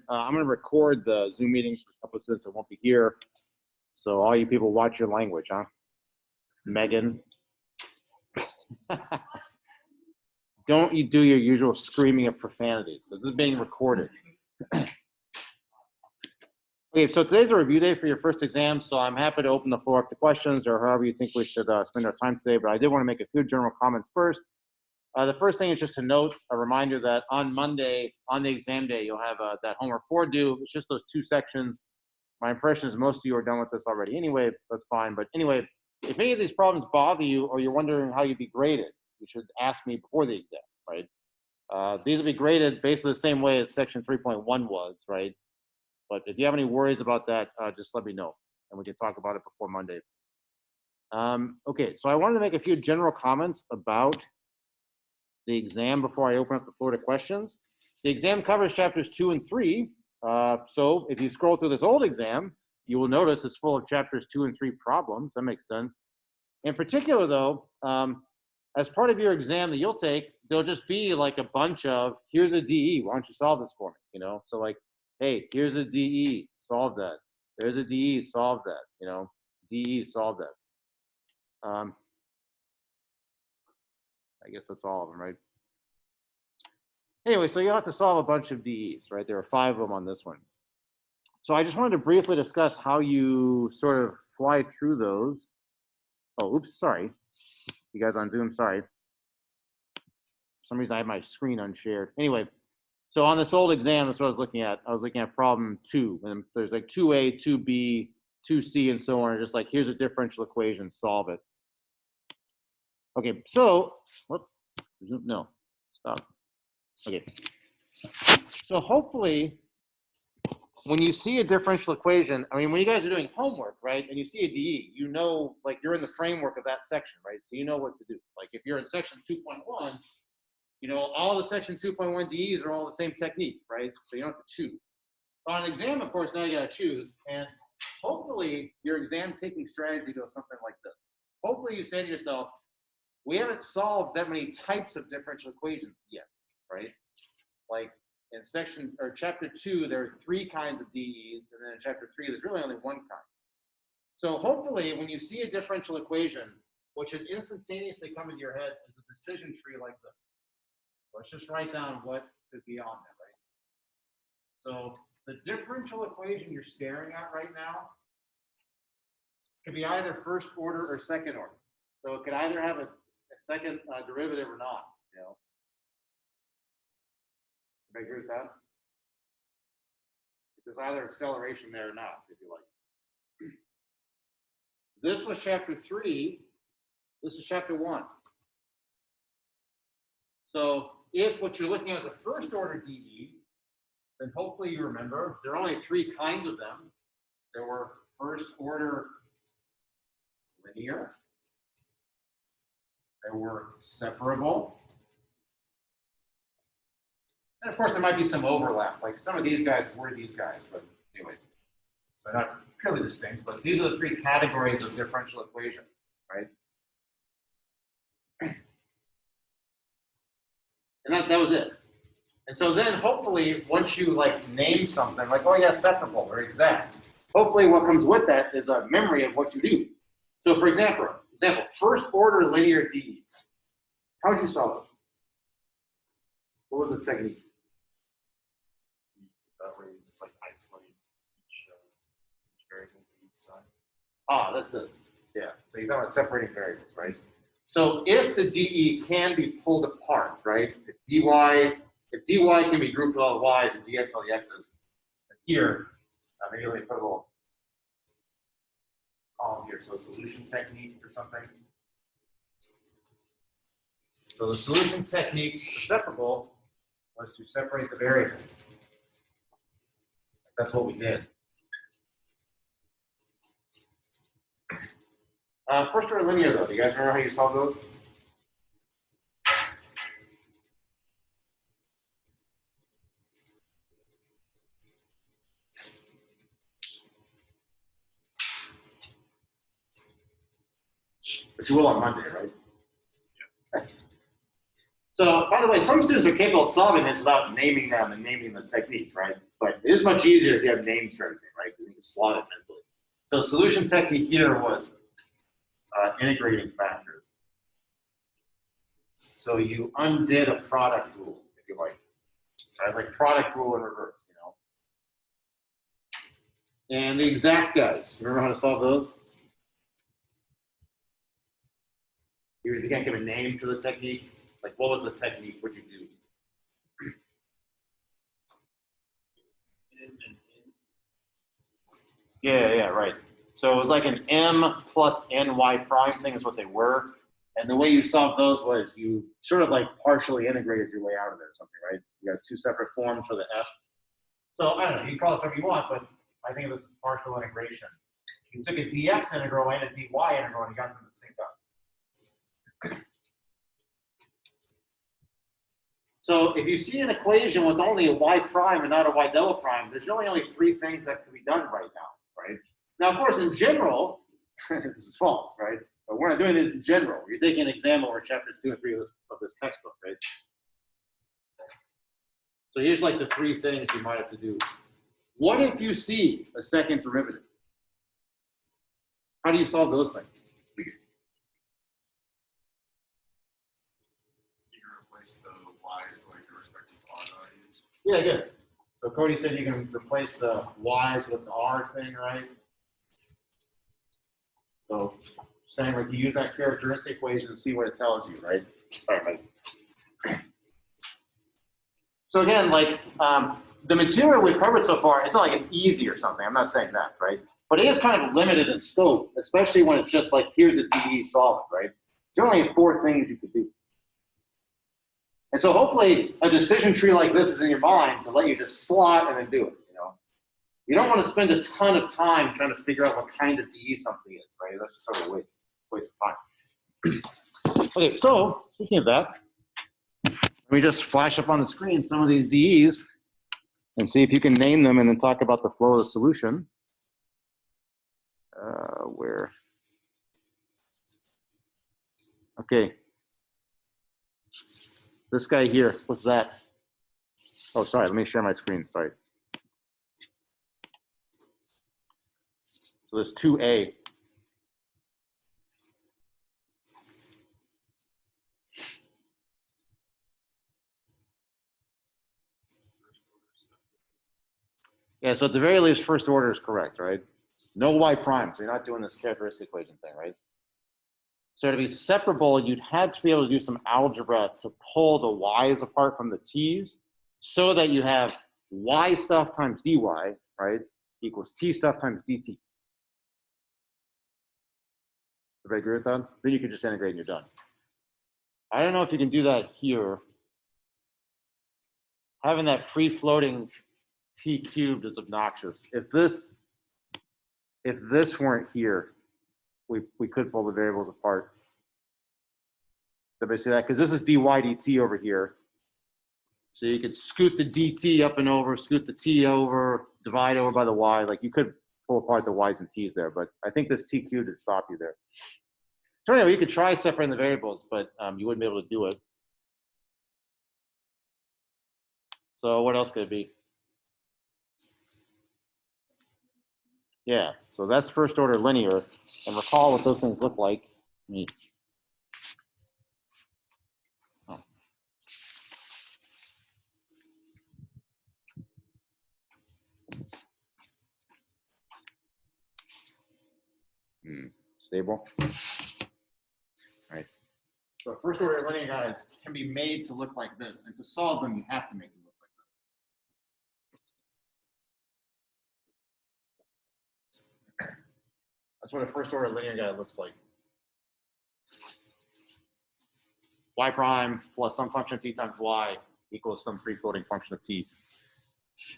I'm going to record the Zoom meeting for a couple of students that won't be here. So all you people, watch your language, huh? Megan. Don't you do your usual screaming of profanity. This is being recorded. Okay, so today's a review day for your first exam, so I'm happy to open the floor up to questions or however you think we should spend our time today, but I did want to make a few general comments first. The first thing is just to note, a reminder that on Monday, on the exam day, you'll have that homework 4 due. It's just those 2 sections. My impression is most of you are done with this already anyway, that's fine. But anyway, if any of these problems bother you or you're wondering how you'd be graded, you should ask me before the exam, right? These will be graded basically the same way as section 3.1 was, right? But if you have any worries about that, just let me know, and we can talk about it before Monday. Okay, so I wanted to make a few general comments about the exam before I open up the floor to questions. The exam covers chapters 2 and 3. So if you scroll through this old exam, you will notice it's full of chapters 2 and 3 problems. That makes sense. In particular, though, as part of your exam that you'll take, there'll just be like a bunch of, here's a DE, why don't you solve this for me, you know? So like, hey, here's a DE, solve that. There's a DE, solve that, you know? DE, solve that. I guess that's all of them, right? Anyway, so you'll have to solve a bunch of DEs, right? There are 5 of them on this one. So I just wanted to briefly discuss how you sort of fly through those. Oh, oops, sorry. You guys on Zoom, sorry. For some reason I have my screen unshared. Anyway, so on this old exam, that's what I was looking at. I was looking at problem 2, and there's like 2A, 2B, 2C, and so on. Just like, here's a differential equation, solve it. Okay, so, whoop, no, stop. Okay, so hopefully, when you see a differential equation, I mean, when you guys are doing homework, right, and you see a DE, you know, like you're in the framework of that section, right? So you know what to do. Like if you're in section 2.1, you know, all the section 2.1 DEs are all the same technique, right? So you don't have to choose. On an exam, of course, now you got to choose. And hopefully your exam taking strategy goes something like this. Hopefully you say to yourself, we haven't solved that many types of differential equations yet, right? Like in section or chapter 2, there are 3 kinds of DEs, and then in chapter 3, there's really only 1 kind. So hopefully when you see a differential equation, what should instantaneously come into your head is a decision tree like this. Let's just write down what could be on there, right? So the differential equation you're staring at right now could be either first order or second order. So it could either have a second derivative or not, you know. Everybody agree with that? There's either acceleration there or not, if you like. This was chapter 3. This is chapter 1. So if what you're looking at is a first order DE, then hopefully you remember there are only 3 kinds of them. There were first order linear, there were separable, and of course there might be some overlap. Like some of these guys were these guys, but anyway, so not purely distinct, but these are the 3 categories of differential equation, right? And that was it. And so then hopefully once you like name something like, oh yeah, separable or exact, hopefully what comes with that is a memory of what you do. So for example, first order linear DEs. How would you solve those? What was the technique? That way you just like isolate each variable to each side. Ah, that's this. Yeah. So you're talking about separating variables, right? So if the DE can be pulled apart, right? If dy can be grouped with all the y's and dx with all the x's, here, maybe let me put a little column here. So solution technique or something. So the solution technique, separable, was to separate the variables. That's what we did. First order linear, though. Do you guys remember how you solve those? But you will on Monday, right? So, by the way, some students are capable of solving this without naming them and naming the technique, right? But it is much easier if you have names for everything, right? Because you can slot it mentally. So the solution technique here was integrating factors. So you undid a product rule, if you like. So it's like product rule in reverse, you know. And the exact guys, remember how to solve those? You can't give a name to the technique. Like, what was the technique? What'd you do? Yeah, right. So it was like an M plus NY prime thing is what they were. And the way you solved those was you sort of like partially integrated your way out of there or something, right? You got two separate forms for the F. So I don't know, you can call this whatever you want, but I think of this as partial integration. You took a dx integral and a dy integral and you got them to sync up. So if you see an equation with only a y prime and not a y double prime, there's really only three things that can be done right now, right? Now, of course, in general, this is false, right? But we're not doing this in general. You're taking an exam over chapters 2 and 3 of this textbook, right? So here's like the three things you might have to do. What if you see a second derivative? How do you solve those things? Yeah, good. So Cody said you can replace the y's with the r thing, right? So saying like you use that characteristic equation and see what it tells you, right? Sorry, Mike. So again, like the material we've covered so far, it's not like it's easy or something. I'm not saying that, right? But it is kind of limited in scope, especially when it's just like, here's a DE solvent, right? There are only 4 things you could do. And so hopefully a decision tree like this is in your mind to let you just slot and then do it, you know? You don't want to spend a ton of time trying to figure out what kind of DE something is, right? That's just sort of a waste of time. Okay, so speaking of that, let me just flash up on the screen some of these DEs and see if you can name them and then talk about the flow of the solution. Where? Okay. This guy here, what's that? Oh, sorry, let me share my screen, sorry. So there's 2A. Yeah, so at the very least, first order is correct, right? No y prime, so you're not doing this characteristic equation thing, right? So to be separable, you'd have to be able to do some algebra to pull the y's apart from the t's so that you have y stuff times dy, right, equals t stuff times dt. Everybody agree with that? Then you can just integrate and you're done. I don't know if you can do that here. Having that free floating t cubed is obnoxious. If this weren't here, we could pull the variables apart. Does everybody see that? Because this is dy dt over here. So you could scoot the dt up and over, scoot the t over, divide over by the y. Like you could pull apart the y's and t's there, but I think this t cubed would stop you there. So anyway, you could try separating the variables, but you wouldn't be able to do it. So what else could it be? Yeah, so that's first order linear. And recall what those things look like. Stable. All right. So first order linear guys can be made to look like this, and to solve them, you have to make them look like this. That's what a first order linear guy looks like. Y prime plus some function of t times y equals some free floating function of t.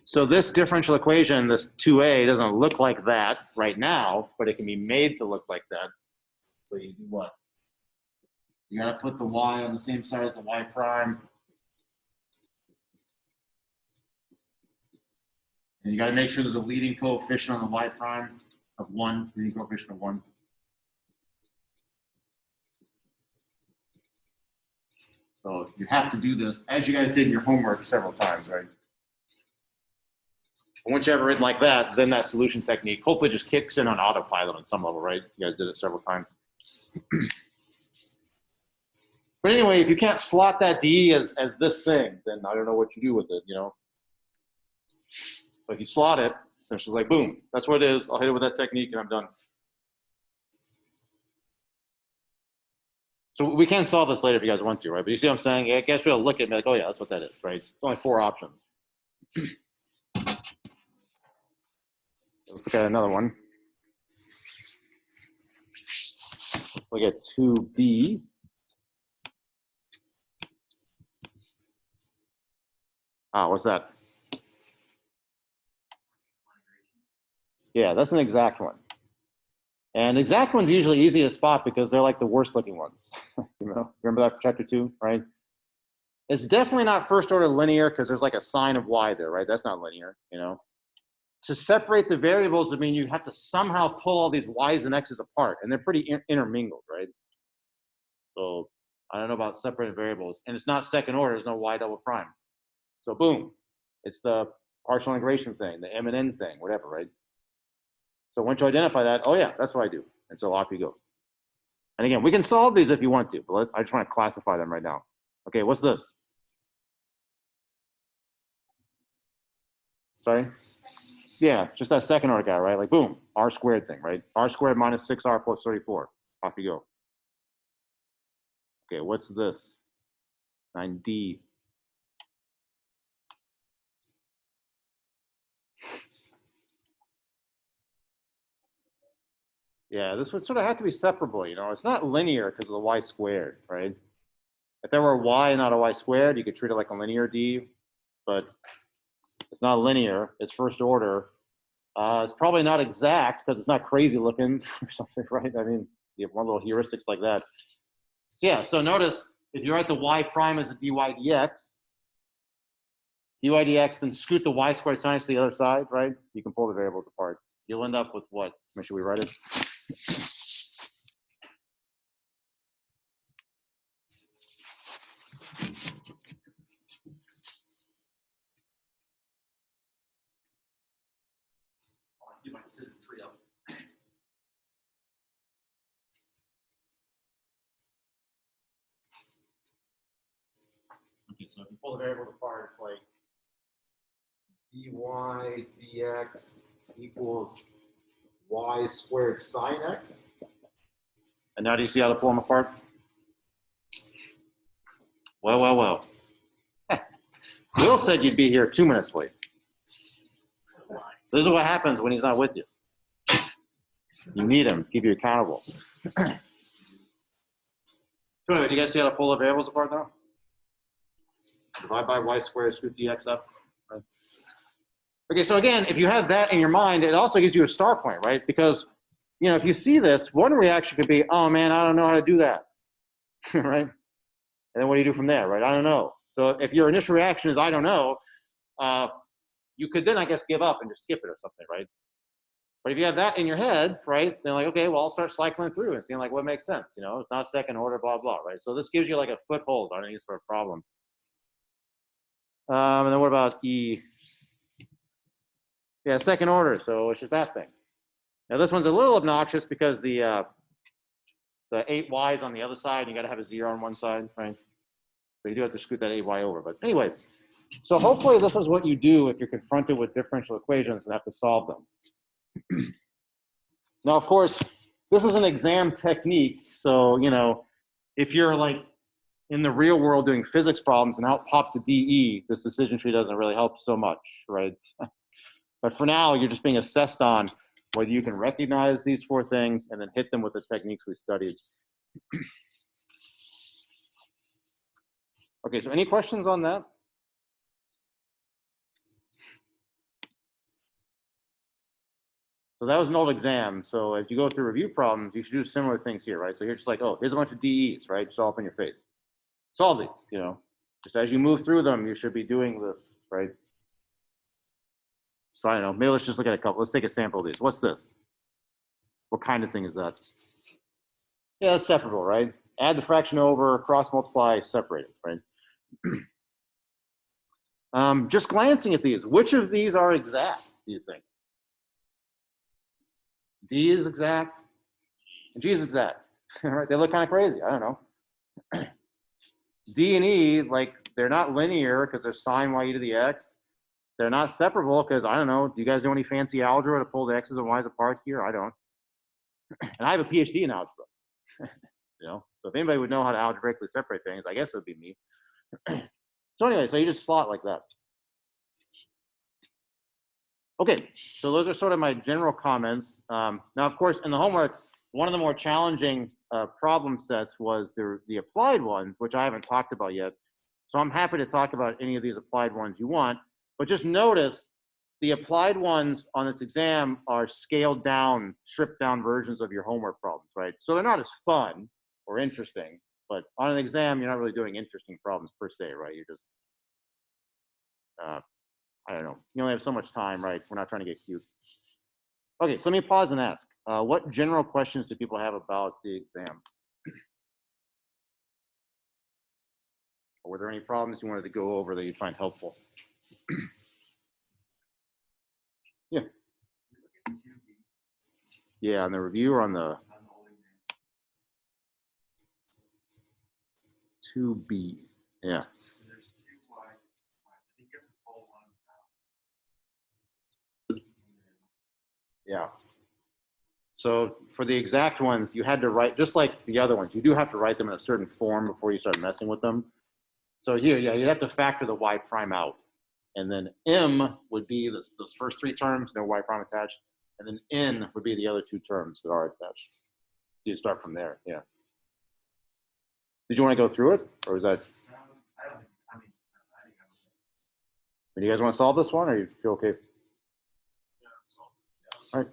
So this differential equation, this 2a, doesn't look like that right now, but it can be made to look like that. So you do what? You got to put the y on the same side as the y prime. And you got to make sure there's a leading coefficient on the y prime of 1, leading coefficient of 1. So you have to do this, as you guys did in your homework several times, right? Once you have it written like that, then that solution technique hopefully just kicks in on autopilot on some level, right? You guys did it several times. But anyway, if you can't slot that DE as this thing, then I don't know what you do with it, you know? But if you slot it, then it's just like, boom, that's what it is. I'll hit it with that technique and I'm done. So we can solve this later if you guys want to, right? But you see what I'm saying? I guess we'll look at it and be like, oh yeah, that's what that is, right? It's only 4 options. Let's look at another one. Let's look at 2B. Ah, what's that? Yeah, that's an exact one. And exact ones usually easy to spot because they're like the worst looking ones. You know, remember that for chapter 2, right? It's definitely not first order linear because there's like a sign of y there, right? That's not linear, you know. To separate the variables, I mean, you have to somehow pull all these y's and x's apart, and they're pretty intermingled, right? So I don't know about separating variables, and it's not second order. There's no y double prime. So boom, it's the partial integration thing, the m and n thing, whatever, right? So once you identify that, oh yeah, that's what I do. And so off you go. And again, we can solve these if you want to, but I just want to classify them right now. Okay, what's this? Sorry? Yeah, just that second order guy, right? Like boom, r squared thing, right? R squared minus 6r plus 34. Off you go. Okay, what's this? 9D. Yeah, this would sort of have to be separable, you know. It's not linear because of the y squared, right? If there were a y, not a y squared, you could treat it like a linear d, but it's not linear. It's first order. It's probably not exact because it's not crazy looking or something, right? I mean, you have one little heuristics like that. So yeah, so notice if you write the y prime as a dy dx, then scoot the y squared sign to the other side, right? You can pull the variables apart. You'll end up with what? Make sure we write it. Do my decision tree up. Okay, so if you pull the variables apart, it's like dy dx equals y squared sine x. And now do you see how to pull them apart? Well, well, well. Will said you'd be here 2 minutes late. This is what happens when he's not with you. You need him to keep you accountable. So anyway, do you guys see how to pull the variables apart now? Divide by y squared, scoot dx up. Right. Okay, so again, if you have that in your mind, it also gives you a start point, right? Because, you know, if you see this, one reaction could be, oh man, I don't know how to do that, right? And then what do you do from there, right? I don't know. So if your initial reaction is, I don't know, you could then, I guess, give up and just skip it or something, right? But if you have that in your head, right, then like, okay, well, I'll start cycling through and seeing like what makes sense, you know? It's not second order, blah, blah, right? So this gives you like a foothold on any sort of problem. And then what about E? Yeah, second order, so it's just that thing. Now this one's a little obnoxious because the 8y is on the other side, and you got to have a 0 on one side, right? So you do have to scoot that 8y over. But anyway, so hopefully this is what you do if you're confronted with differential equations and have to solve them. Now, of course, this is an exam technique, so, you know, if you're like in the real world doing physics problems and out pops a DE, this decision tree doesn't really help so much, right? But for now, you're just being assessed on whether you can recognize these 4 things and then hit them with the techniques we studied. Okay, so any questions on that? So that was an old exam. So as you go through review problems, you should do similar things here, right? So you're just like, oh, here's a bunch of DEs, right? Just all up in your face. Solve these, you know. Just as you move through them, you should be doing this, right? So I don't know, maybe let's just look at a couple. Let's take a sample of these. What's this? What kind of thing is that? Yeah, that's separable, right? add the fraction over, cross multiply, separate it, right? Just glancing at these, which of these are exact, do you think? D is exact, and G is exact. Right? They look kind of crazy. I don't know. D and E, like, they're not linear because they're sine y e to the x. They're not separable because, I don't know, do you guys know any fancy algebra to pull the x's and y's apart here? I don't. And I have a PhD in algebra. You know, so if anybody would know how to algebraically separate things, I guess it would be me. So anyway, so you just slot like that. Okay, so those are sort of my general comments. Now, of course, in the homework, one of the more challenging problem sets was the applied ones, which I haven't talked about yet. So I'm happy to talk about any of these applied ones you want, but just notice the applied ones on this exam are scaled down, stripped down versions of your homework problems, right? So they're not as fun or interesting, but on an exam, you're not really doing interesting problems per se, right? You're just, I don't know, you only have so much time, right? We're not trying to get cute. Okay, so let me pause and ask, what general questions do people have about the exam? Or were there any problems you wanted to go over that you find helpful? Yeah. Yeah, on the review or on the 2B? Yeah. Yeah. So for the exact ones, you had to write, just like the other ones, you do have to write them in a certain form before you start messing with them. So here, yeah, you have to factor the y prime out. And then M would be those first three terms, no y prime attached. And then N would be the other two terms that are attached. You start from there, yeah. Did you want to go through it? Or is that? Do you guys want to solve this one, or you feel okay? All right.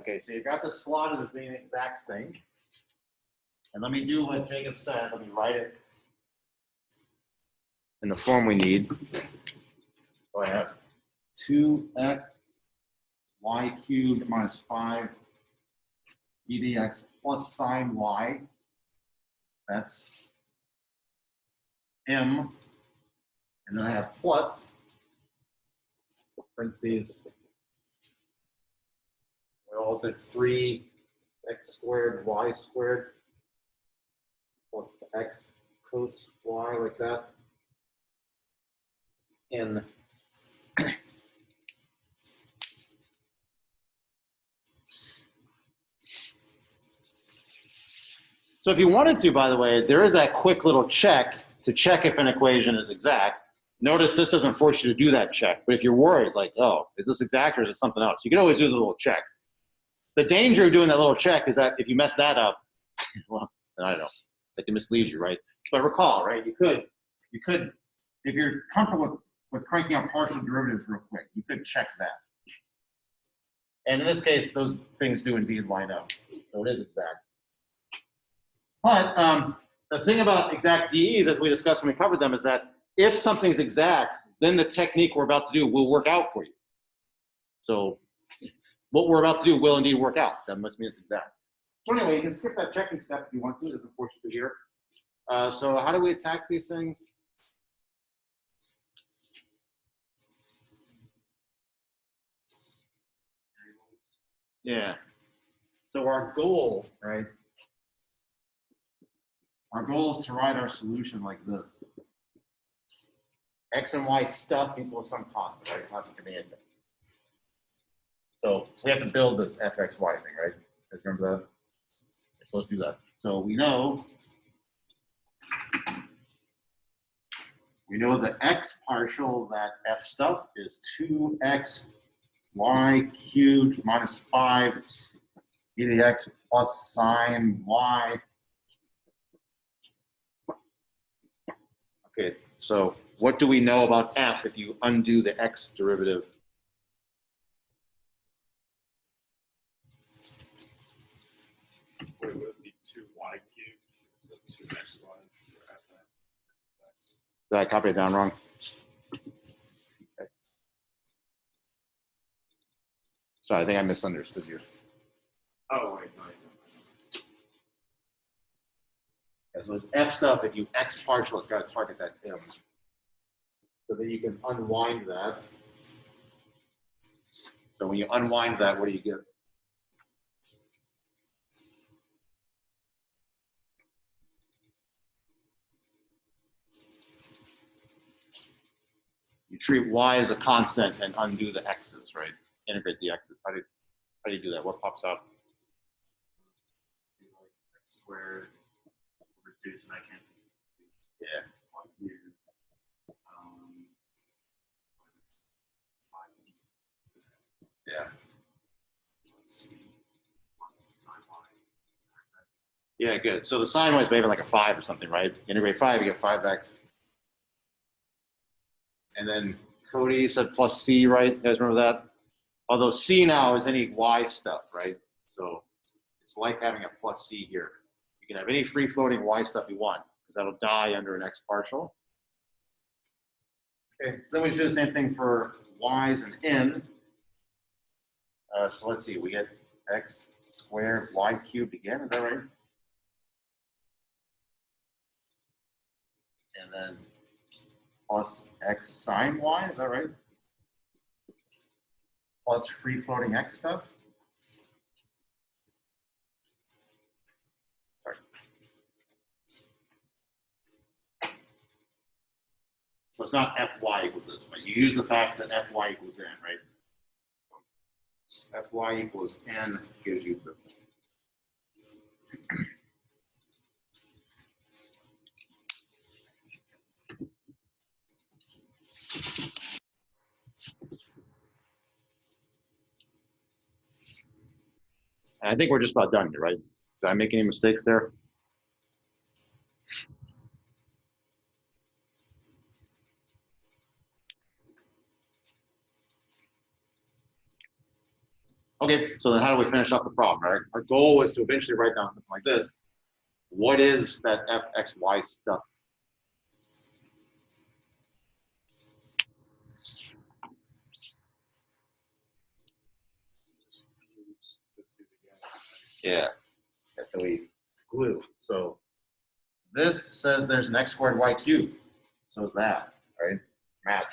Okay, so you've got this slotted as being an exact thing. And let me do what Jacob said. Let me write it in the form we need. So I have 2x y cubed minus 5 e dx plus sine y. That's m. And then I have plus parentheses. Well, it's 3x squared y squared plus x cos y, like that. N. So if you wanted to, by the way, there is that quick little check to check if an equation is exact. Notice this doesn't force you to do that check, but if you're worried, like, oh, is this exact or is it something else? You can always do the little check. The danger of doing that little check is that if you mess that up, well, I don't know, that can mislead you, right? But recall, right, you could, if you're comfortable with cranking out partial derivatives real quick, you could check that. And in this case, those things do indeed line up. So it is exact. But the thing about exact DEs, as we discussed when we covered them, is that if something's exact, then the technique we're about to do will work out for you. So what we're about to do will indeed work out. That must mean it's exact. So anyway, you can skip that checking step if you want to. It doesn't force you to here. So how do we attack these things? Yeah. So our goal, right? Our goal is to write our solution like this. X and Y stuff equals some constant, right? Constant can be anything. So we have to build this fxy thing, right? Guys remember that? Okay, so let's do that. So we know the x partial of that f stuff is 2x y cubed minus 5 e to the x plus sine y. Okay, so what do we know about f if you undo the x derivative? It would be 2y cubed, so 2xy. Did I copy it down wrong? Sorry, I think I misunderstood you. Oh, wait, no. Yeah, so it's F stuff, if you X partial, it's got to target that M. So then you can unwind that. So when you unwind that, what do you get? You treat Y as a constant and undo the X's, right? Integrate the X's. How do you do that? What pops out? X squared reduce, and I can't. Yeah. Um, Yeah. let's see, plus sine y. Yeah, good. So the sine was maybe like a 5 or something, right? Integrate 5, you get 5x. And then Cody said plus C, right? You guys remember that? Although C now is any Y stuff, right? So it's like having a plus C here. You can have any free floating Y stuff you want, because that'll die under an X partial. Okay, so then we do the same thing for Y's and N. So let's see, we get X squared Y cubed again, is that right? And then plus X sine Y, is that right? Plus free floating X stuff. Sorry. So it's not Fy equals this, but you use the fact that Fy equals N, right? Fy equals N gives you this. And I think we're just about done here, right? Did I make any mistakes there? Okay, so then how do we finish up the problem, right? Our goal was to eventually write down something like this. What is that Fxy stuff? Yeah, that's how we glue. So this says there's an X squared Y cubed. So is that, right? Match.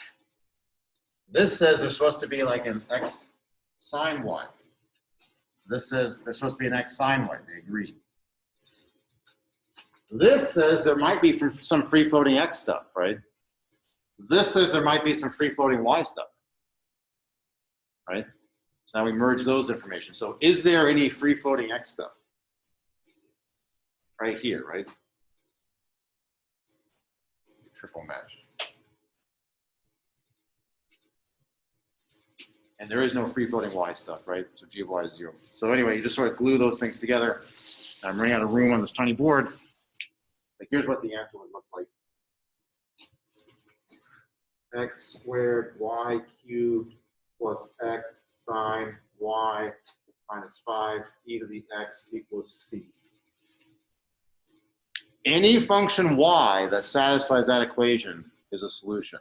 This says there's supposed to be like an X sine Y. This says there's supposed to be an X sine Y. They agree. This says there might be some free floating X stuff, right? This says there might be some free floating Y stuff, right? So now we merge those information. So is there any free floating X stuff? Right here, right? Triple match. And there is no free floating Y stuff, right? So G of Y is 0. So anyway, you just sort of glue those things together. I'm running out of room on this tiny board. Like here's what the answer would look like. X squared Y cubed plus X sine Y minus 5 e to the X equals C. Any function Y that satisfies that equation is a solution.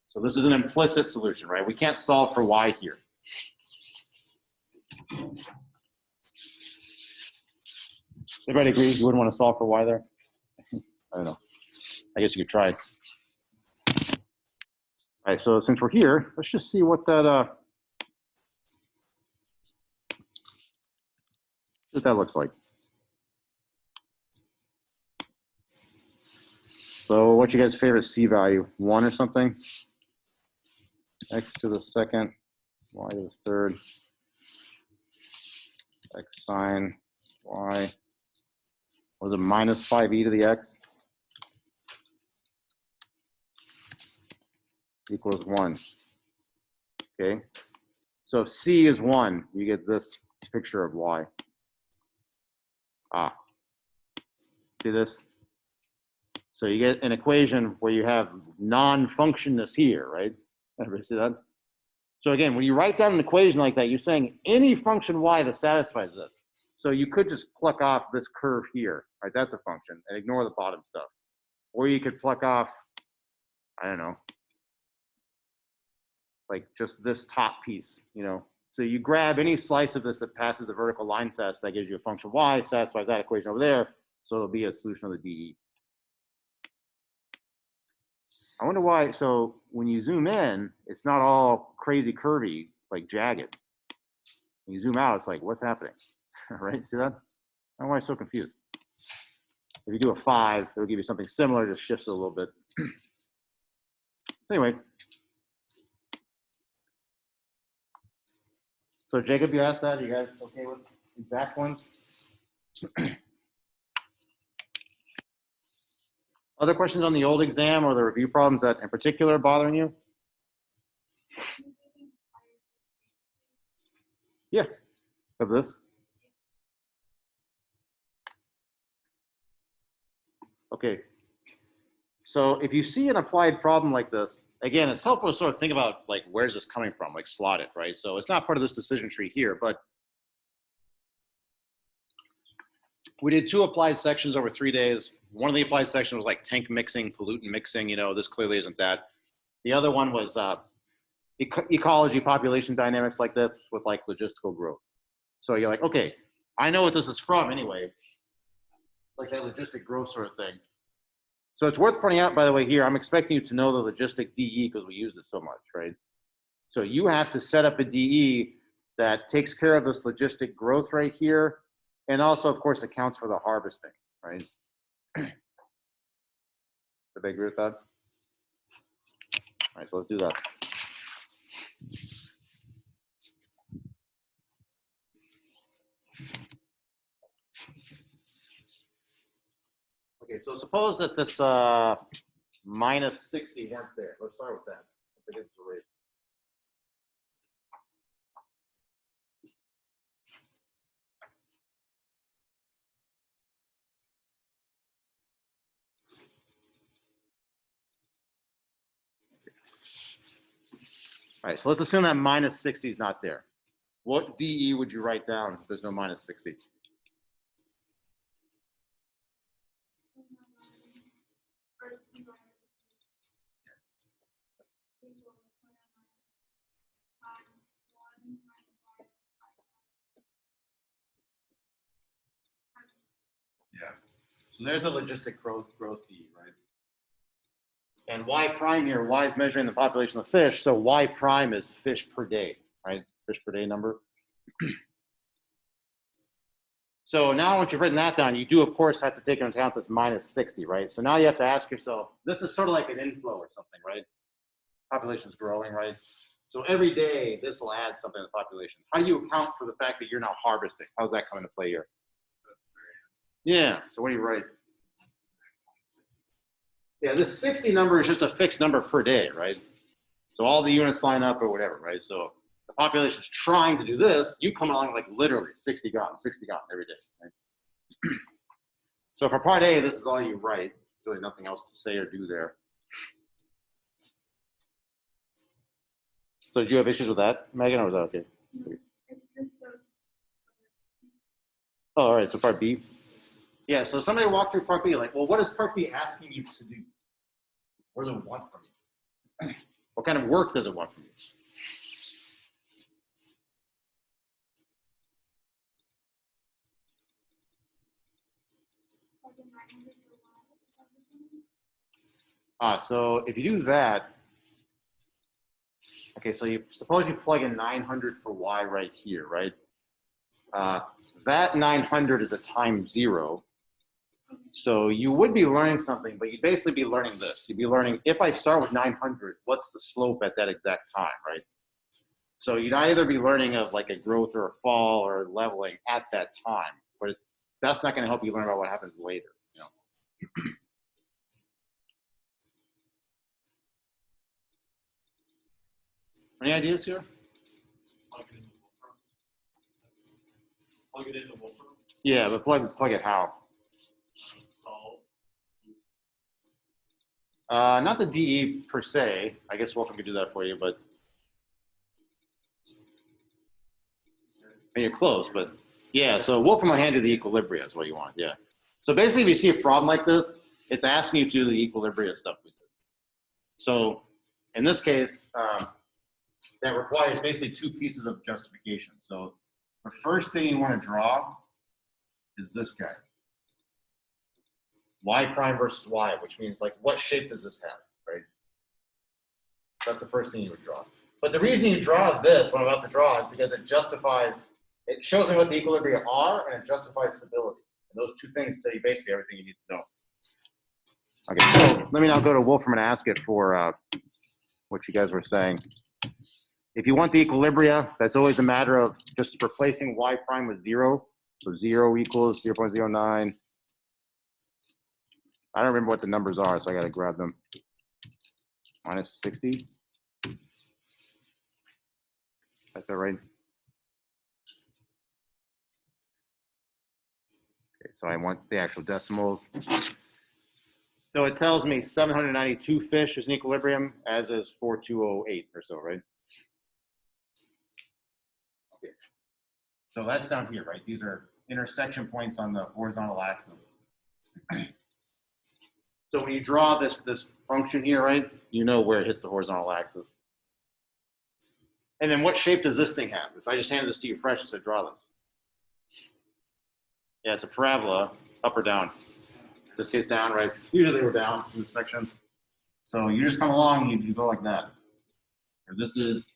So this is an implicit solution, right? We can't solve for Y here. Everybody agrees you wouldn't want to solve for Y there? I don't know. I guess you could try. All right, so since we're here, let's just see what that looks like. So what's your guys' favorite C value? 1 or something? X to the second, Y to the third, X sine Y. Was it minus 5e to the X? Equals 1. Okay. So if C is 1, you get this picture of Y. Ah. See this? So you get an equation where you have non-functionness here, right? Everybody see that? So again, when you write down an equation like that, you're saying any function Y that satisfies this. So you could just pluck off this curve here, right? That's a function, and ignore the bottom stuff. Or you could pluck off, I don't know, like just this top piece, you know. So you grab any slice of this that passes the vertical line test, that gives you a function y, satisfies that equation over there, so it'll be a solution of the DE. I wonder why, so when you zoom in, it's not all crazy curvy, like jagged. When you zoom out, it's like, what's happening? Right, see that? I don't know why I'm so confused. If you do a 5, it'll give you something similar, just shifts it a little bit. Anyway. So Jacob, you asked that, are you guys okay with exact ones? Other questions on the old exam or the review problems that in particular are bothering you? Yeah, of this. Okay. So if you see an applied problem like this, again, it's helpful to sort of think about like, where's this coming from, like slot it, right? So it's not part of this decision tree here, but we did 2 applied sections over 3 days. One of the applied sections was like tank mixing, pollutant mixing, you know, this clearly isn't that. The other one was ecology, population dynamics like this with like logistical growth. So you're like, okay, I know what this is from anyway, like that logistic growth sort of thing. So it's worth pointing out, by the way, here, I'm expecting you to know the logistic DE because we use it so much, right? So you have to set up a DE that takes care of this logistic growth right here, and also, of course, accounts for the harvesting, right? Did I agree with that? All right, so let's do that. Okay, so suppose that this minus 60 weren't there. Let's start with that. Let's get this erased. All right, so let's assume that minus 60 is not there. What DE would you write down if there's no minus 60? Yeah. So there's a logistic growth DE, right? And Y prime here, Y is measuring the population of fish, so Y prime is fish per day, right? Fish per day number. So now once you've written that down, you do, of course, have to take into account this minus 60, right? So now you have to ask yourself, this is sort of like an inflow or something, right? Population's growing, right? So every day, this will add something to the population. How do you account for the fact that you're now harvesting? How's that come into play here? Yeah, so what do you write? Yeah, this 60 number is just a fixed number per day, right? So all the units line up or whatever, right? So the population is trying to do this. You come along like literally 60 gone every day, right? So for part A, this is all you write. Really nothing else to say or do there. So do you have issues with that, Megan, or was that okay? Oh, all right, so part B. Yeah, so somebody walk through part B, like, well, what is part B asking you to do? What does it want from you? What kind of work does it want from you? So if you do that, okay, so you suppose you plug in 900 for Y right here, right? That 900 is a time 0. So you would be learning something, but you'd basically be learning this. You'd be learning, if I start with 900, what's the slope at that exact time, right? So you'd either be learning of like a growth or a fall or leveling at that time, but that's not going to help you learn about what happens later, you know? Any ideas here? Plug it into Wolfram. Yeah, but plug it how? Solve. Not the DE per se. I guess Wolfram could do that for you, but and you're close. But yeah, so Wolfram will handle the equilibria is what you want. Yeah. So basically, if you see a problem like this, it's asking you to do the equilibria stuff we did. So in this case, that requires basically two pieces of justification. So the first thing you want to draw is this guy. Y prime versus Y, which means like what shape does this have, right? That's the first thing you would draw. But the reason you draw this, what I'm about to draw, is because it justifies, it shows me what the equilibria are and it justifies stability. And those two things tell you basically everything you need to know. Okay, so let me now go to Wolfram and Ascott for what you guys were saying. If you want the equilibria, that's always a matter of just replacing Y prime with 0. So 0 equals 0.09. I don't remember what the numbers are, so I got to grab them. Minus 60. That's that right? Okay, so I want the actual decimals. So it tells me 792 fish is in equilibrium, as is 4208 or so, right? Okay. So that's down here, right? These are intersection points on the horizontal axis. So when you draw this function here, right, you know where it hits the horizontal axis. And then what shape does this thing have? If I just handed this to you fresh and said, draw this. Yeah, it's a parabola, up or down. In this case, down, right? Usually we're down in this section. So you just come along and you go like that. Or this is,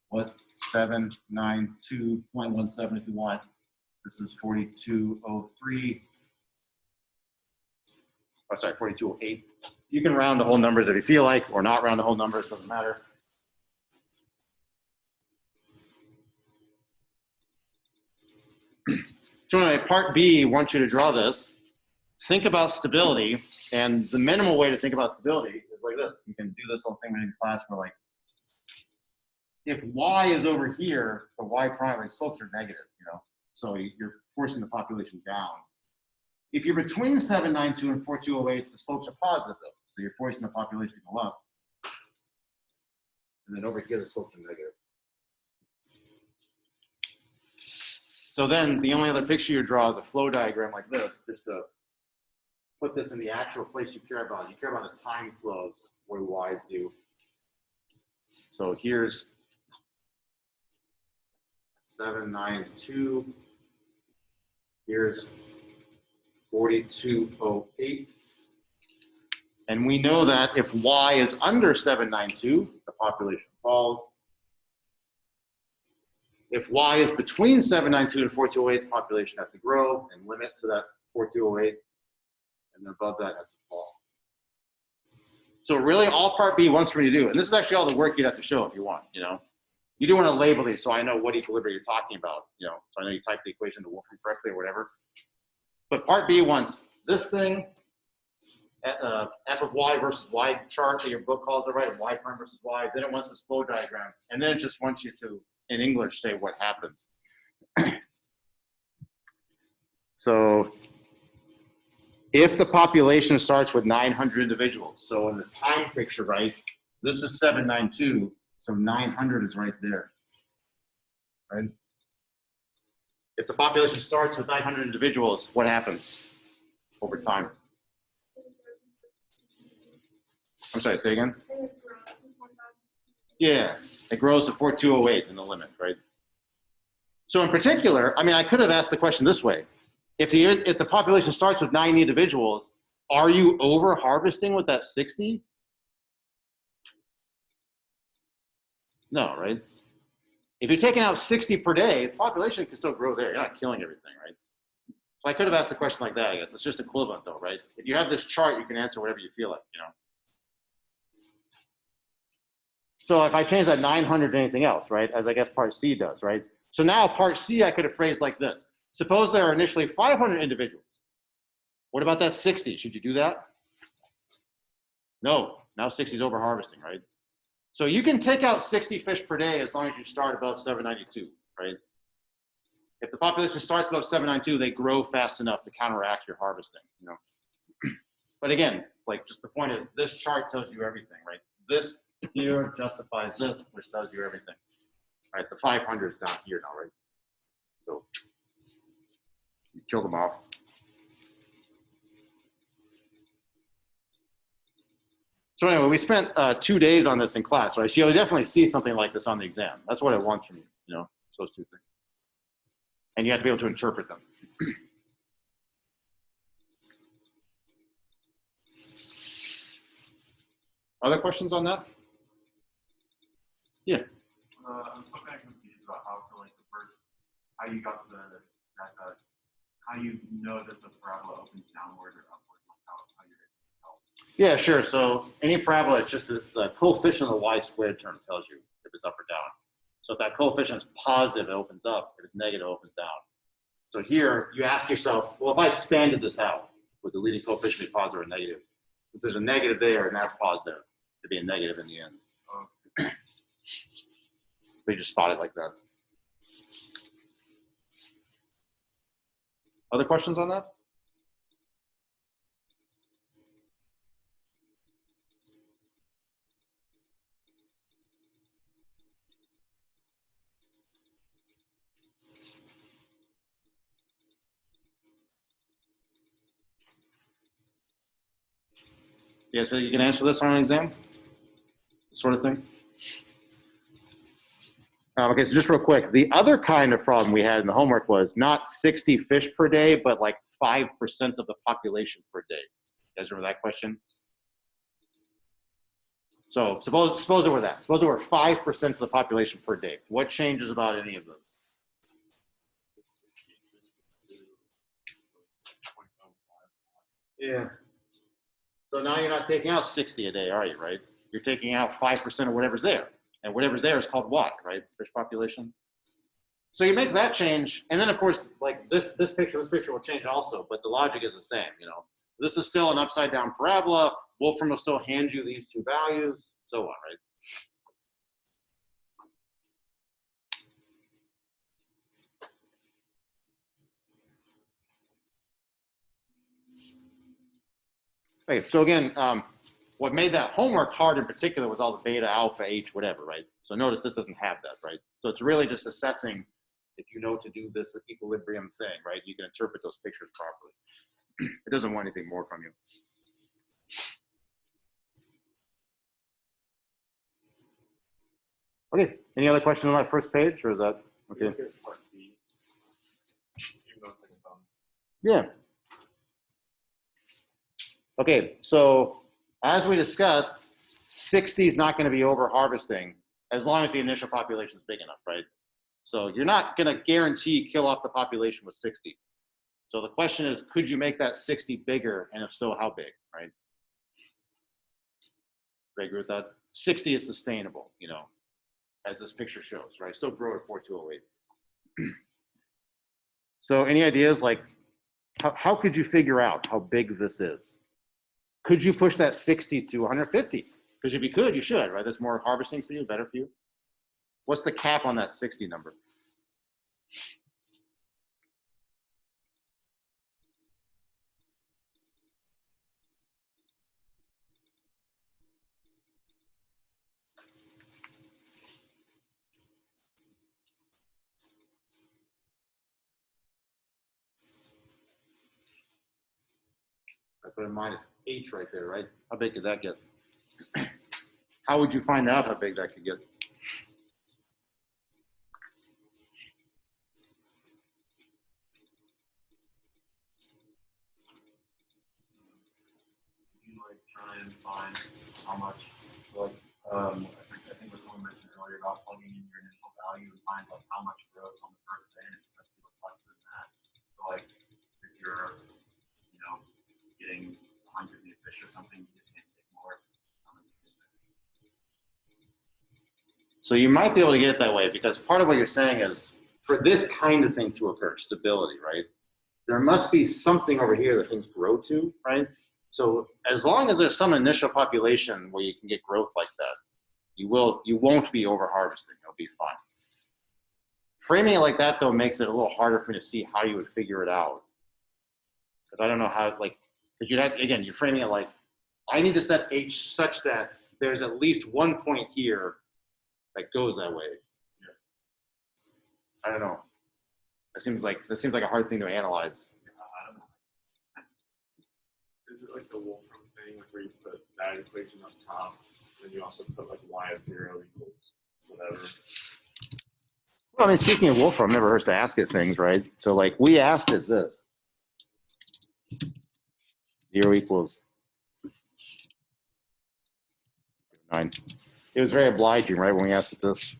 what, 792.17 if you want. This is 4203. Oh, sorry, 4208. You can round the whole numbers if you feel like, or not round the whole numbers, doesn't matter. So anyway, part B wants you to draw this. Think about stability, and the minimal way to think about stability is like this. You can do this whole thing in class where like, if Y is over here, the Y prime slopes are negative, you know, so you're forcing the population down. If you're between 792 and 4208, the slopes are positive though, so you're forcing the population to go up. And then over here, the slopes are negative. So then the only other picture you draw is a flow diagram like this, just to put this in the actual place you care about. You care about is time flows, what do Y's do. So here's 792. Here's 4208. And we know that if Y is under 792, the population falls. If Y is between 792 and 4208, the population has to grow and limit to that 4208. And then above that has to fall. So really all part B wants for me to do, and this is actually all the work you'd have to show if you want, you know. You do want to label these so I know what equilibrium you're talking about, you know, so I know you type the equation to Wolfram correctly or whatever. But part B wants this thing, F of Y versus Y chart that your book calls it, right? Y prime versus Y. Then it wants this flow diagram. And then it just wants you to, in English, say what happens. So if the population starts with 900 individuals, so in this time picture, right, this is 792, so 900 is right there, right? If the population starts with 900 individuals, what happens over time? I'm sorry, say again? Yeah, it grows to 4208 in the limit, right? So in particular, I mean, I could have asked the question this way. If the population starts with 90 individuals, are you over harvesting with that 60? No, right? If you're taking out 60 per day, the population can still grow there. You're not killing everything, right? So I could have asked a question like that, I guess. It's just equivalent though, right? If you have this chart, you can answer whatever you feel like, you know? So if I change that 900 to anything else, right? As I guess part C does, right? So now part C, I could have phrased like this. Suppose there are initially 500 individuals. What about that 60? Should you do that? No, now 60 is over harvesting, right? So you can take out 60 fish per day as long as you start above 792, right? If the population starts above 792, they grow fast enough to counteract your harvesting, you know? But again, like just the point is this chart tells you everything, right? This here justifies this, which tells you everything. All right, the 500 is down here now, right? So you kill them off. So anyway, we spent 2 days on this in class, right? So you'll definitely see something like this on the exam. That's what it wants from you, you know, those two things. And you have to be able to interpret them. Other questions on that? Yeah. I'm still kind of confused about how for like the first, how you got how you know that the parabola opens downward or upward, like how you're able to tell. Yeah, sure. So any parabola, it's just the coefficient of the y squared term tells you if it's up or down. So if that coefficient is positive, it opens up. If it's negative, it opens down. So here, you ask yourself, well, if I expanded this out, would the leading coefficient be positive or negative? If there's a negative there and that's positive, it'd be a negative in the end. They just spot it like that. Other questions on that? Yes, so you can answer this on an exam? Sort of thing? Okay, so just real quick, the other kind of problem we had in the homework was not 60 fish per day, but like 5% of the population per day. You guys remember that question? So suppose it were that. Suppose it were 5% of the population per day. What changes about any of those? Yeah. So now you're not taking out 60 a day, are you, right? You're taking out 5% of whatever's there. And whatever's there is called what, right? Fish population. So you make that change, and then of course, like this picture will change also, but the logic is the same, you know. This is still an upside down parabola. Wolfram will still hand you these two values, so on, right? Okay, so again, what made that homework hard in particular was all the beta, alpha, H, whatever, right? So notice this doesn't have that, right? So it's really just assessing if you know to do this equilibrium thing, right? You can interpret those pictures properly. It doesn't want anything more from you. Okay, any other questions on that first page, or is that okay? Yeah. Okay, so as we discussed, 60 is not going to be over harvesting as long as the initial population is big enough, right? So you're not going to guarantee kill off the population with 60. So the question is, could you make that 60 bigger, and if so, how big, right? Do you agree with that? 60 is sustainable, you know, as this picture shows, right? Still grow at 4208. So any ideas, like, how could you figure out how big this is? Could you push that 60 to 150? Because if you could, you should, right? That's more harvesting for you, better for you. What's the cap on that 60 number? I put in minus H right there, right? How big could that get? How would you find out how big that could get? You like try and find how much, like, I think what someone mentioned earlier about plugging in your initial value and find like how much grows on the first day and it's essentially what's less than that. So like if you're, you know, getting 100 new fish or something, you just can't take more. So you might be able to get it that way because part of what you're saying is for this kind of thing to occur, stability, right? There must be something over here that things grow to, right? So as long as there's some initial population where you can get growth like that, you won't be over harvesting. It'll be fine. Framing it like that though makes it a little harder for me to see how you would figure it out. Because I don't know how, like, because you'd have, again, you're framing it like, I need to set H such that there's at least one point here that goes that way. Yeah. I don't know. That seems like a hard thing to analyze. I don't know. Is it like the Wolfram thing thing where you put that equation up top, and you also put like y of 0 equals whatever. Well, I mean, speaking of Wolfram, never hurts to ask it things, right? So like we asked it this. 0 equals 9. It was very obliging, right, when we asked it this.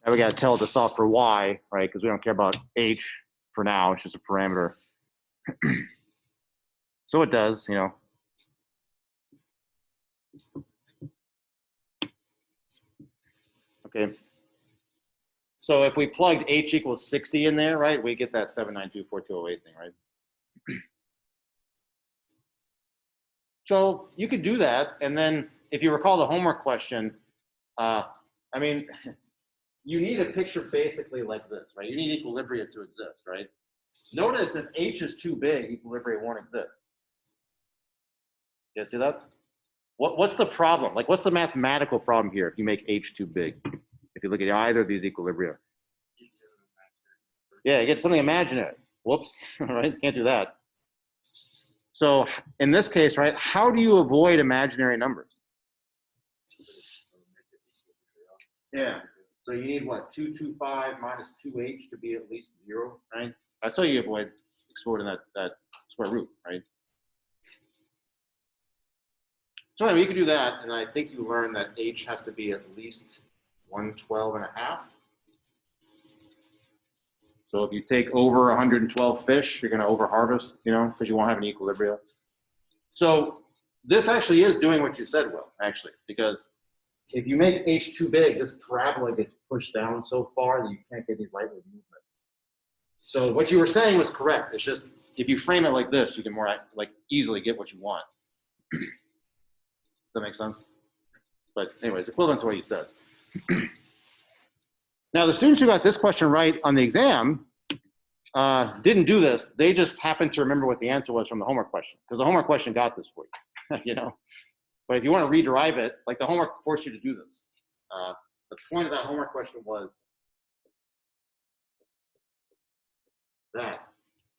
Now we got to tell it to solve for y, right, because we don't care about h for now. It's just a parameter. So it does, you know. Okay. So if we plugged h equals 60 in there, right, we get that 7924208 thing, right? So you could do that, and then if you recall the homework question, I mean, you need a picture basically like this, right? You need equilibria to exist, right? Notice if h is too big, equilibria won't exist. You see that? What's the problem? Like, what's the mathematical problem here if you make h too big? If you look at either of these equilibria. Yeah, you get something imaginary. Whoops, right? Can't do that. So in this case, right, how do you avoid imaginary numbers? Yeah. So you need what? 225 minus 2h to be at least 0, right? That's how you avoid exploiting that square root, right? So anyway, you can do that, and I think you learned that h has to be at least 112.5. So if you take over 112 fish, you're going to overharvest, you know, because you won't have an equilibrium. So this actually is doing what you said, Will, actually, because if you make h too big, this parabola gets pushed down so far that you can't get any lightweight movement. So what you were saying was correct. It's just if you frame it like this, you can more like easily get what you want. Does that make sense? But anyway, it's equivalent to what you said. Now, the students who got this question right on the exam didn't do this. They just happened to remember what the answer was from the homework question, because the homework question got this for you, you know. But if you want to rederive it, like the homework forced you to do this. The point of that homework question was that.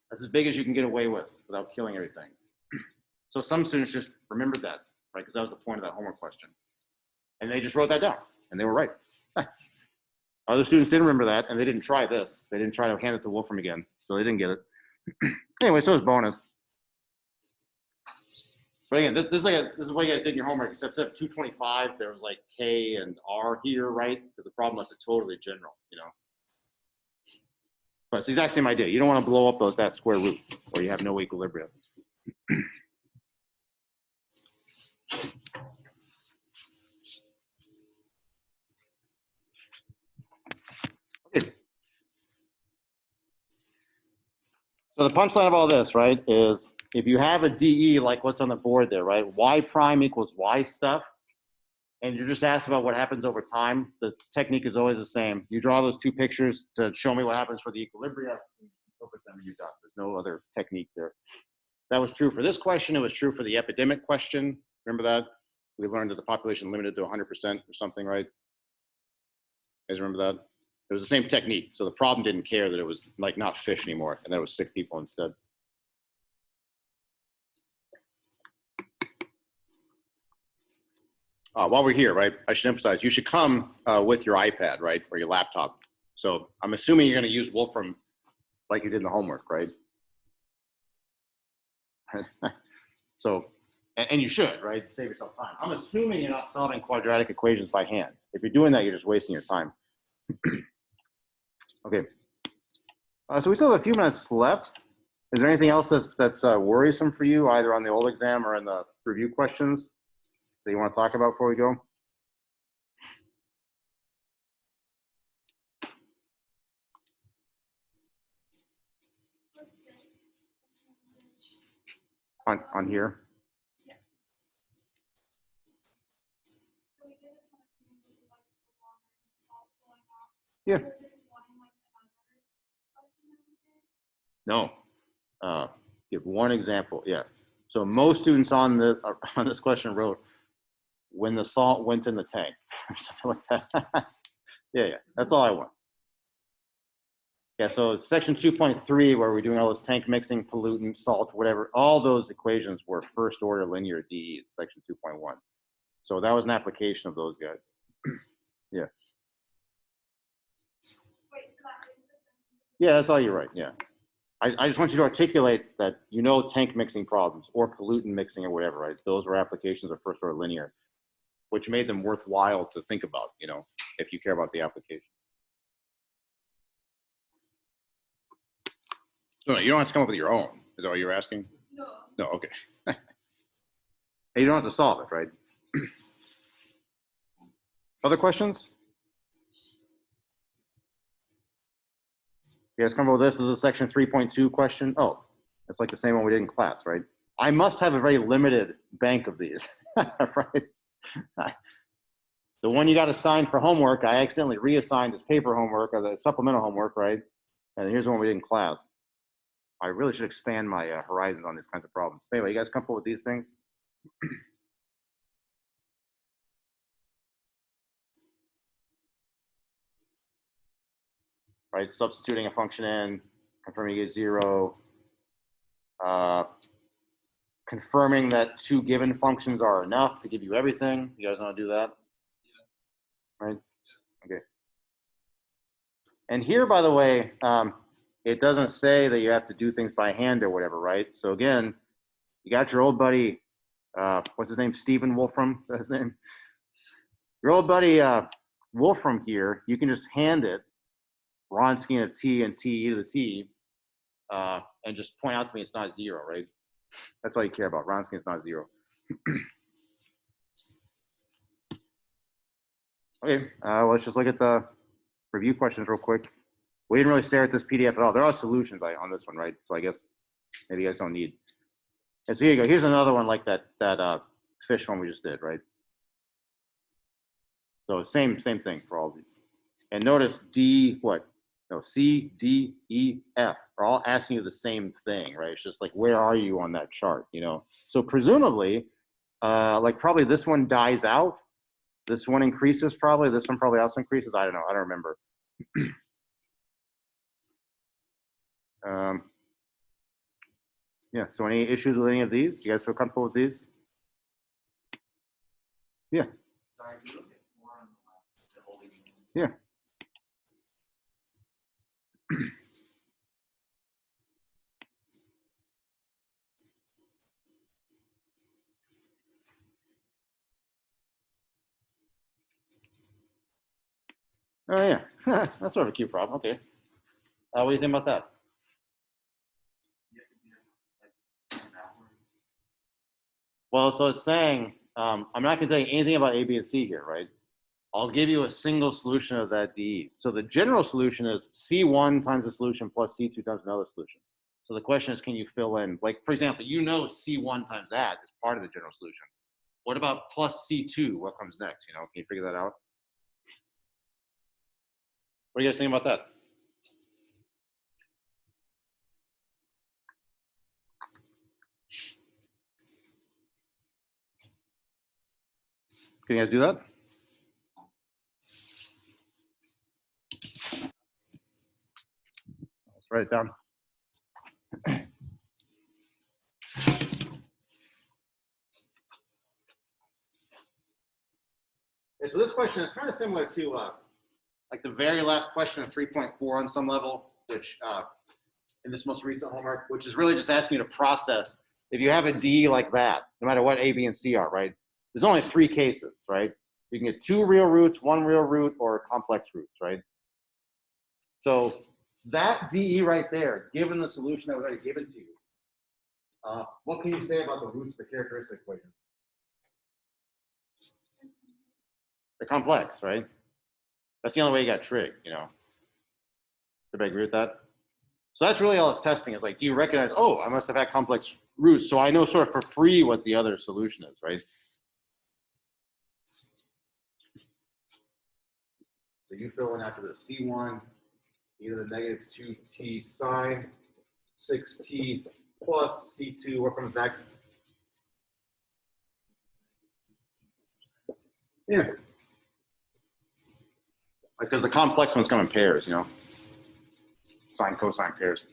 That's as big as you can get away with without killing everything. So some students just remembered that, right? Because that was the point of that homework question. And they just wrote that down, and they were right. Other students didn't remember that, and they didn't try this. They didn't try to hand it to Wolfram again, so they didn't get it. Anyway, so it's bonus. But again, this is what you guys did in your homework, except instead of 225, there was like K and R here, right? Because the problem left it totally general, you know. But it's the exact same idea. You don't want to blow up that square root, or you have no equilibrium. Okay. So the punchline of all this, right, is if you have a DE like what's on the board there, right, y prime equals y stuff, and you're just asked about what happens over time, the technique is always the same. You draw those two pictures to show me what happens for the equilibria, and interpret them, and you're done. There's no other technique there. That was true for this question. It was true for the epidemic question. Remember that? We learned that the population limited to 100% or something, right? You guys remember that? It was the same technique. So the problem didn't care that it was like not fish anymore, and that it was sick people instead. While we're here, right, I should emphasize, you should come with your iPad, right, or your laptop. So I'm assuming you're going to use Wolfram like you did in the homework, right? So, and you should, right, save yourself time. I'm assuming you're not solving quadratic equations by hand. If you're doing that, you're just wasting your time. Okay. So we still have a few minutes left. Is there anything else that's worrisome for you, either on the old exam or in the review questions that you want to talk about before we go? On here? Yeah. No. Give one example. Yeah. So most students on this question wrote, when the salt went in the tank, or something like that. Yeah. That's all I want. Yeah, so section 2.3, where we're doing all this tank mixing, pollutant, salt, whatever, all those equations were first order linear DEs, section 2.1. So that was an application of those guys. Yeah. Yeah, that's all you're right. Yeah. I just want you to articulate that you know tank mixing problems or pollutant mixing or whatever, right? Those were applications of first order linear, which made them worthwhile to think about, you know, if you care about the application. So you don't have to come up with your own. Is that what you're asking? No. No, okay. Hey, you don't have to solve it, right? Other questions? You guys comfortable with this? This is a section 3.2 question. Oh, it's like the same one we did in class, right? I must have a very limited bank of these, right? The one you got assigned for homework, I accidentally reassigned as paper homework or the supplemental homework, right? And here's the one we did in class. I really should expand my horizons on these kinds of problems. Anyway, you guys comfortable with these things? Right, substituting a function in, confirming you get 0, confirming that 2 given functions are enough to give you everything. You guys want to do that? Yeah. Right? Okay. And here, by the way, it doesn't say that you have to do things by hand or whatever, right? So again, you got your old buddy, what's his name? Stephen Wolfram, is that his name? Your old buddy Wolfram here, you can just hand it Wronskian of t and t e to the t, and just point out to me it's not 0, right? That's all you care about. Wronskian is not 0. Okay, let's just look at the review questions real quick. We didn't really stare at this PDF at all. There are solutions on this one, right? So I guess maybe you guys don't need. And so here you go. Here's another one like that fish one we just did, right? So same thing for all of these. And notice D, what? No, C, D, E, F are all asking you the same thing, right? It's just like, where are you on that chart, you know? So presumably, like probably this one dies out. This one increases probably. This one probably also increases. I don't know. I don't remember. Yeah, so any issues with any of these? You guys feel comfortable with these? Yeah. Sorry, can you look at more on the holding? Yeah. Oh yeah, that's sort of a cute problem. Okay. What do you think about that? Well, so it's saying, I'm not going to tell you anything about A, B, and C here, right? I'll give you a single solution of that DE. So the general solution is C1 times the solution plus C2 times another solution. So the question is, can you fill in? Like, for example, you know C1 times that is part of the general solution. What about plus C2? What comes next? You know, can you figure that out? What do you guys think about that? Can you guys do that? Let's write it down. Okay, so this question is kind of similar to like the very last question of 3.4 on some level, which in this most recent homework, which is really just asking you to process. If you have a D like that, no matter what A, B, and C are, right? There's only 3 cases, right? You can get 2 real roots, 1 real root, or complex roots, right? So that DE right there, given the solution that was already given to you, what can you say about the roots of the characteristic equation? They're complex, right? That's the only way you got trig, you know. Everybody agree with that? So that's really all it's testing is like, do you recognize, oh, I must have had complex roots, so I know sort of for free what the other solution is, right? So you fill in after the C1, e to the negative 2t sine 6t plus C2, what comes next? Yeah. Because the complex ones come in pairs, you know. sine cosine pairs.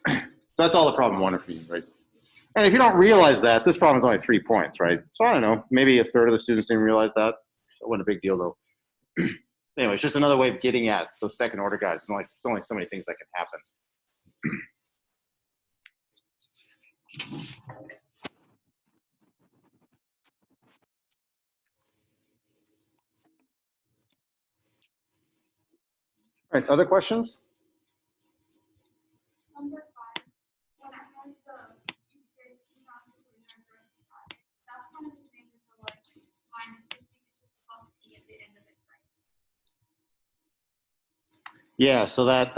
So that's all the problem one for you, right? And if you don't realize that, this problem is only 3 points, right? So I don't know, maybe a third of the students didn't realize that. It wasn't a big deal though. Anyway, it's just another way of getting at those second order guys. There's only so many things that can happen. All right, other questions? Number 5, when it has the two-stage that's kind of the same as the like -50 is just plus p at the end of it, right? Yeah, so that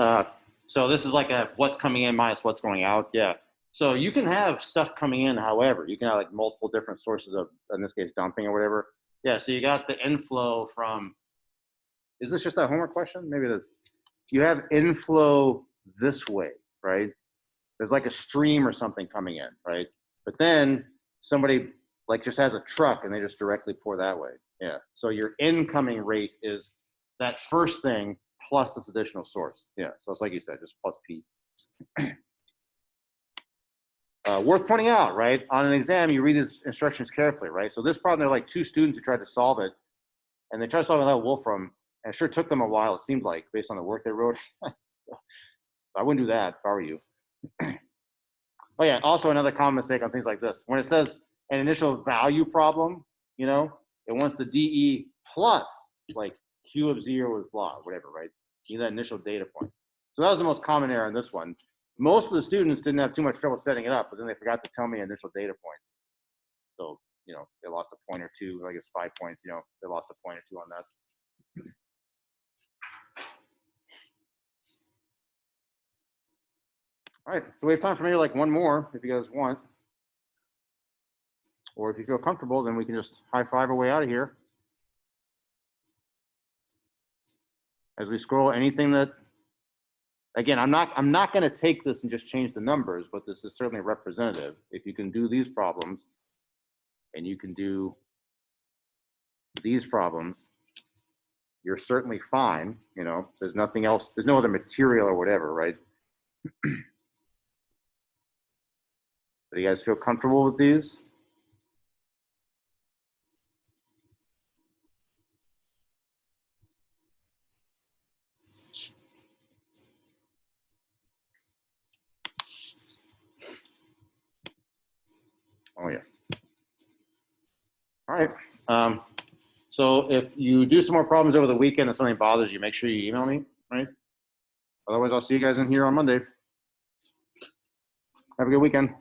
so this is like a what's coming in minus what's going out. Yeah. So you can have stuff coming in, however, you can have like multiple different sources of, in this case, dumping or whatever. Yeah, so you got the inflow from, is this just a homework question? Maybe it is. You have inflow this way, right? There's like a stream or something coming in, right? But then somebody like just has a truck and they just directly pour that way. Yeah. So your incoming rate is that first thing plus this additional source. Yeah. So it's like you said, just plus P. Worth pointing out, right? On an exam, you read these instructions carefully, right? So this problem, there are like 2 students who tried to solve it, and they tried to solve it without Wolfram, and it sure took them a while, it seemed like, based on the work they wrote. I wouldn't do that if I were you. Oh yeah, also another common mistake on things like this. When it says an initial value problem, you know, it wants the DE plus like Q of 0 is blah, whatever, right? You need that initial data point. So that was the most common error in this one. Most of the students didn't have too much trouble setting it up, but then they forgot to tell me initial data point. So, you know, they lost a point or 2, I guess 5 points, you know, they lost a point or 2 on that. All right, so we have time for maybe like one more if you guys want. Or if you feel comfortable, then we can just high five our way out of here. As we scroll, anything that, again, I'm not going to take this and just change the numbers, but this is certainly representative. If you can do these problems and you can do these problems, you're certainly fine. You know, there's nothing else, there's no other material or whatever, right? Do you guys feel comfortable with these? Oh yeah. All right. So if you do some more problems over the weekend and something bothers you, make sure you email me, right? Otherwise, I'll see you guys in here on Monday. Have a good weekend.